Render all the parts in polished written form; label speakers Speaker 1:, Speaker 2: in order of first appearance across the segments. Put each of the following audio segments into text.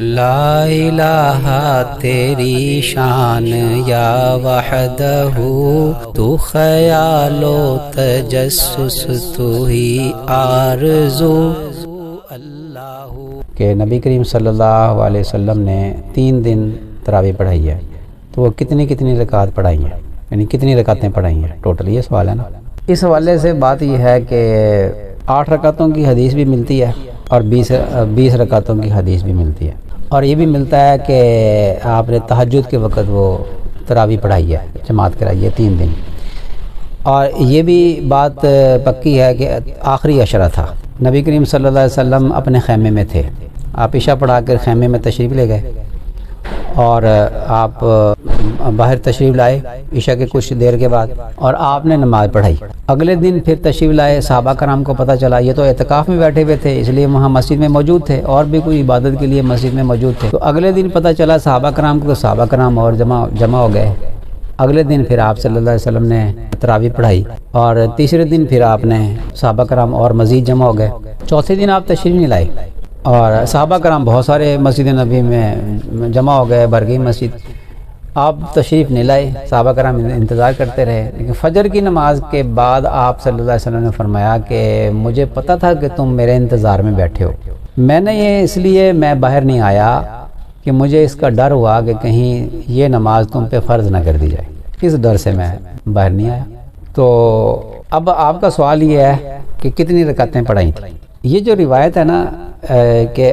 Speaker 1: لا الہ تیری شان یا وحدہ، تو خیال و تجسس تو ہی آرزو اللہ۔
Speaker 2: کہ نبی کریم صلی اللہ علیہ وسلم نے 3 دن تراویح پڑھائی ہے، تو وہ کتنی رکعات پڑھائی ہیں، یعنی کتنی رکعتیں پڑھائی ہیں ٹوٹل، یہ سوال ہے نا۔ اس حوالے سے بات یہ ہے کہ 8 رکعتوں کی حدیث بھی ملتی ہے اور 20 رکعتوں کی حدیث بھی ملتی ہے، اور یہ بھی ملتا ہے کہ آپ نے تہجد کے وقت وہ تراویح پڑھائی ہے، جماعت کرائی ہے 3 دن۔ اور یہ بھی بات پکی ہے کہ آخری عشرہ تھا، نبی کریم صلی اللہ علیہ وسلم اپنے خیمے میں تھے، آپ عشاء پڑھا کر خیمے میں تشریف لے گئے اور آپ باہر تشریف لائے عشاء کے کچھ دیر کے بعد، اور آپ نے نماز پڑھائی۔ اگلے دن پھر تشریف لائے، صحابہ کرام کو پتہ چلا یہ تو اعتکاف میں بیٹھے ہوئے تھے، اس لیے وہاں مسجد میں موجود تھے، اور بھی کوئی عبادت کے لیے مسجد میں موجود تھے، تو اگلے دن پتہ چلا صحابہ کرام کو، تو صحابہ کرام اور جمع ہو گئے۔ اگلے دن پھر آپ صلی اللہ علیہ وسلم نے تراویح پڑھائی، اور تیسرے دن پھر آپ نے صحابہ کرام اور مزید جمع ہو گئے۔ چوتھے دن آپ تشریف نہیں لائے، اور صحابہ کرام بہت سارے مسجد نبی میں جمع ہو گئے، بھر گئی مسجد، آپ تشریف نہیں لائے، صحابہ کرام انتظار کرتے رہے۔ لیکن فجر کی نماز کے بعد آپ صلی اللہ علیہ وسلم نے فرمایا کہ مجھے پتہ تھا کہ تم میرے انتظار میں بیٹھے ہو، میں نے یہ اس لیے میں باہر نہیں آیا کہ مجھے اس کا ڈر ہوا کہ کہیں یہ نماز تم پہ فرض نہ کر دی جائے، اس ڈر سے میں باہر نہیں آیا۔ تو اب آپ کا سوال یہ ہے کہ کتنی رکعتیں پڑھائی تھیں۔ یہ جو روایت ہے نا کہ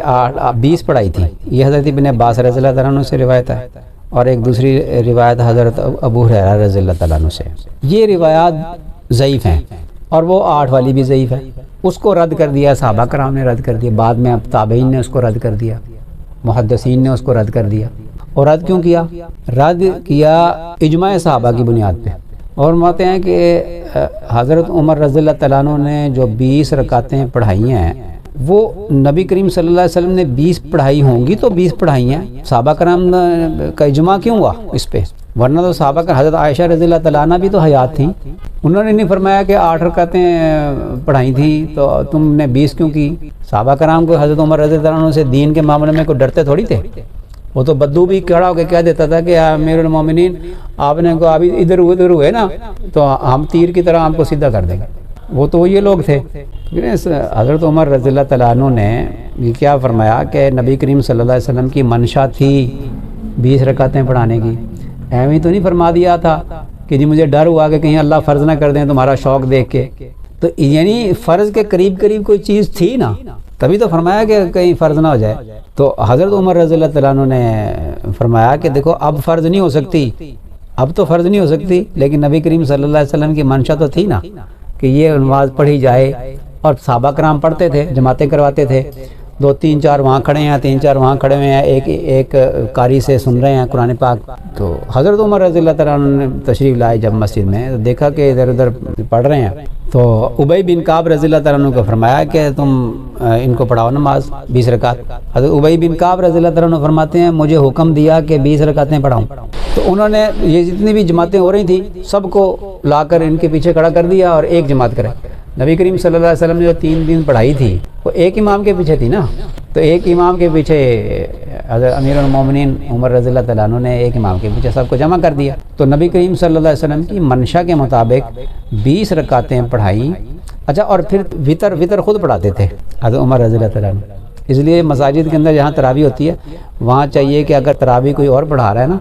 Speaker 2: 20 پڑھائی تھی، یہ حضرت ابن عباس رضی اللہ تعالیٰ عنہ سے روایت ہے، اور ایک دوسری روایت حضرت ابو ہریرہ رضی اللہ تعالیٰ عنہ سے۔ یہ روایات ضعیف ہیں، اور وہ 8 والی بھی ضعیف ہے، اس کو رد کر دیا صحابہ کرام نے، رد کر دیا، بعد میں اب تابعین نے اس کو رد کر دیا، محدثین نے اس کو رد کر دیا۔ اور رد کیوں کیا؟ رد کیا اجماع صحابہ کی بنیاد پہ، اور مانتے ہیں کہ حضرت عمر رضی اللہ تعالیٰ عنہ نے جو 20 رکعتیں پڑھائی ہیں، وہ نبی کریم صلی اللہ علیہ وسلم نے 20 پڑھائی ہوں گی تو 20 پڑھائی ہیں، صحابہ کرام کا اجماع کیوں ہوا اس پہ؟ ورنہ تو صحابہ کا حضرت عائشہ رضی اللہ تعالیٰ عنہ بھی تو حیات تھیں، انہوں نے نہیں فرمایا کہ 8 رکعتیں پڑھائی تھیں تو تم نے 20 کیوں کی؟ صحابہ کرام کو حضرت عمر رضی اللہ عنہ سے دین کے معاملے میں کوئی ڈرتے تھوڑی تھے، وہ تو بدو بھی کھڑا ہو کے کہہ دیتا تھا کہ امیر المومنین آپ نے کو ابھی ادھر ہوئے نا تو ہم تیر کی طرح ہم کو سیدھا کر دیں گے، وہ تو یہ لوگ تھے۔ حضرت عمر رضی اللہ تعالیٰ عنہ نے یہ کیا فرمایا کہ نبی کریم صلی اللہ علیہ وسلم کی منشا تھی 20 رکعتیں پڑھانے کی، ایویں تو نہیں فرما دیا تھا کہ جی مجھے ڈر ہوا کہ کہیں اللہ فرض نہ کر دیں تمہارا شوق دیکھ کے، تو یعنی فرض کے قریب کوئی چیز تھی نا، تبھی تو فرمایا کہ کہیں فرض نہ ہو جائے۔ تو حضرت عمر رضی اللہ تعالیٰ عنہ نے فرمایا کہ دیکھو اب فرض نہیں ہو سکتی، اب تو فرض نہیں ہو سکتی، لیکن نبی کریم صلی اللہ علیہ وسلم کی منشا تو تھی نا کہ یہ نماز پڑھی جائے، اور صحابہ کرام پڑھتے تھے، جماعتیں کرواتے تھے، 2-3-4 وہاں کھڑے ہیں، 3-4 وہاں کھڑے ہوئے ہیں، ایک قاری سے سن رہے ہیں قرآن پاک۔ تو حضرت عمر رضی اللہ تعالیٰ عنہ نے تشریف لائے جب مسجد میں، دیکھا کہ ادھر ادھر پڑھ رہے ہیں، تو ابی بن کعب رضی اللہ تعالیٰ عنہ کو فرمایا کہ تم ان کو پڑھاؤ نماز 20 رکعت۔ حضرت ابی بن کعب رضی اللہ تعالیٰ عنہ فرماتے ہیں مجھے حکم دیا کہ 20 رکعتیں پڑھاؤں، تو انہوں نے یہ جتنی بھی جماعتیں ہو رہی تھیں سب کو لا کر ان کے پیچھے کھڑا کر دیا اور ایک جماعت کرے۔ نبی کریم صلی اللہ علیہ وسلم نے جو 3 دن پڑھائی تھی وہ ایک امام کے پیچھے تھی نا، تو ایک امام کے پیچھے حضرت امیر المومنین عمر رضی اللہ تعالیٰ عنہ نے ایک امام کے پیچھے سب کو جمع کر دیا۔ تو نبی کریم صلی اللہ علیہ وسلم کی منشا کے مطابق 20 رکعتیں پڑھائیں۔ اچھا، اور پھر وطر خود پڑھاتے تھے حضرت عمر رضی اللہ تعالیٰ عنہ، اس لیے مساجد کے اندر جہاں تراویح ہوتی ہے وہاں چاہیے کہ اگر تراویح کوئی اور پڑھا رہا ہے نا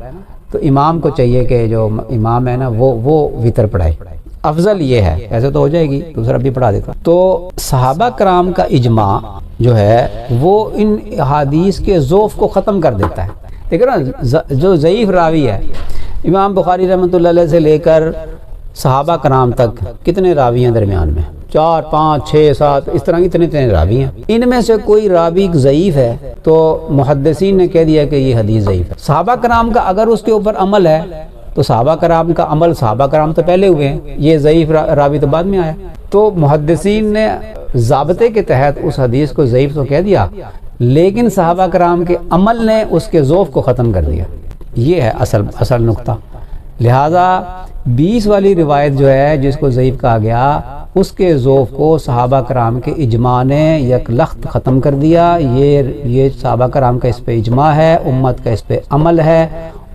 Speaker 2: تو امام کو چاہیے کہ جو امام ہے نا وہ وطر پڑھائے، افضل یہ ہے، ایسے تو ہو جائے گی دوسرا بھی پڑھا دیتا۔ تو صحابہ کرام کا اجماع جو ہے وہ ان احادیث کے ضعف کو ختم کر دیتا ہے۔ دیکھو نا، جو ضعیف راوی ہے امام بخاری رحمۃ اللہ علیہ سے لے کر صحابہ کرام تک کتنے راوی ہیں درمیان میں؟ 4 5 6 7 اس طرح اتنے راوی ہیں، ان میں سے کوئی راوی ضعیف ہے تو محدثین نے کہہ دیا کہ یہ حدیث ضعیف ہے۔ صحابہ کرام کا اگر اس کے اوپر عمل ہے تو صحابہ کرام کا عمل، صحابہ کرام تو پہلے ہوئے ہیں، یہ ضعیف راوی تو بعد میں آیا، تو محدثین نے ضابطے کے تحت اس حدیث کو ضعیف تو کہہ دیا، لیکن صحابہ کرام کے عمل نے اس کے ضعف کو ختم کر دیا۔ یہ ہے اصل نقطہ۔ لہذا 20 والی روایت جو ہے جس کو ضعیف کہا گیا، اس کے ذوف کو صحابہ کرام کے اجماع نے یک لخت ختم کر دیا۔ یہ صحابہ کرام کا اس پہ اجماع ہے، امت کا اس پہ عمل ہے،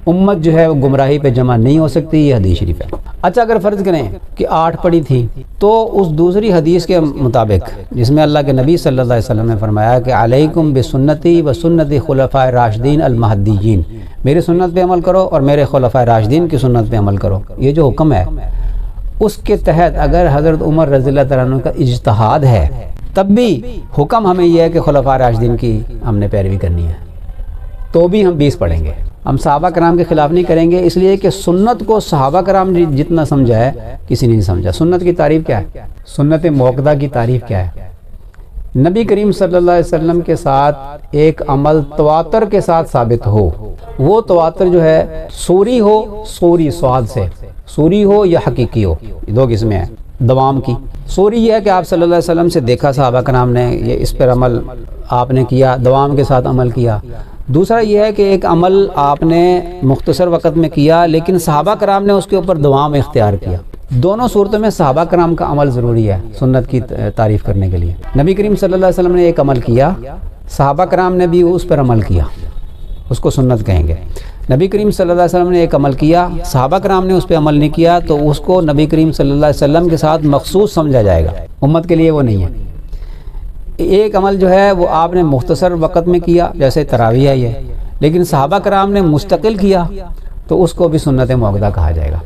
Speaker 2: امت جو ہے وہ گمراہی پہ جمع نہیں ہو سکتی، یہ حدیث شریف ہے۔ اچھا اگر فرض کریں کہ 8 پڑھی تھی تو اس دوسری حدیث کے مطابق جس میں اللہ کے نبی صلی اللہ علیہ وسلم نے فرمایا کہ علیکم بسنتی و سنت خلفاء راشدین المہدیین، میری سنت پہ عمل کرو اور میرے خلفاء راشدین کی سنت پہ عمل کرو، یہ جو حکم ہے اس کے تحت اگر حضرت عمر رضی اللہ تعالیٰ عنہ کا اجتہاد ہے تب بھی حکم ہمیں یہ ہے کہ خلفاء راشدین کی ہم نے پیروی کرنی ہے، تو بھی ہم 20 پڑھیں گے، ہم صحابہ کرام کے خلاف نہیں کریں گے، اس لیے کہ سنت کو صحابہ کرام نے جتنا سمجھا ہے کسی نے نہیں سمجھا۔ سنت کی تعریف کیا ہے؟ سنت موقدہ کی تعریف کیا ہے؟ نبی کریم صلی اللہ علیہ وسلم کے ساتھ ایک عمل تواتر کے ساتھ ثابت ہو، وہ تواتر جو ہے سوری ہو، سوری سواد سے سوری ہو یا حقیقی ہو، یہ 2 قسمیں ہیں دوام کی۔ سوری یہ ہے کہ آپ صلی اللہ علیہ وسلم سے دیکھا صحابہ کرام نے، یہ اس پر عمل آپ نے کیا، دوام کے ساتھ عمل کیا۔ دوسرا یہ ہے کہ ایک عمل آپ نے مختصر وقت میں کیا لیکن صحابہ کرام نے اس کے اوپر دوام اختیار کیا۔ دونوں صورتوں میں صحابہ کرام کا عمل ضروری ہے سنت کی تعریف کرنے کے لیے۔ نبی کریم صلی اللہ علیہ وسلم نے ایک عمل کیا، صحابہ کرام نے بھی اس پر عمل کیا، اس کو سنت کہیں گے۔ نبی کریم صلی اللہ علیہ وسلم نے ایک عمل کیا، صحابہ کرام نے اس پہ عمل نہیں کیا، تو اس کو نبی کریم صلی اللہ علیہ وسلم کے ساتھ مخصوص سمجھا جائے گا، امت کے لیے وہ نہیں ہے۔ ایک عمل جو ہے وہ آپ نے مختصر وقت میں کیا، جیسے تراویح ہے یہ، لیکن صحابہ کرام نے مستقل کیا تو اس کو بھی سنت موقدہ کہا جائے گا۔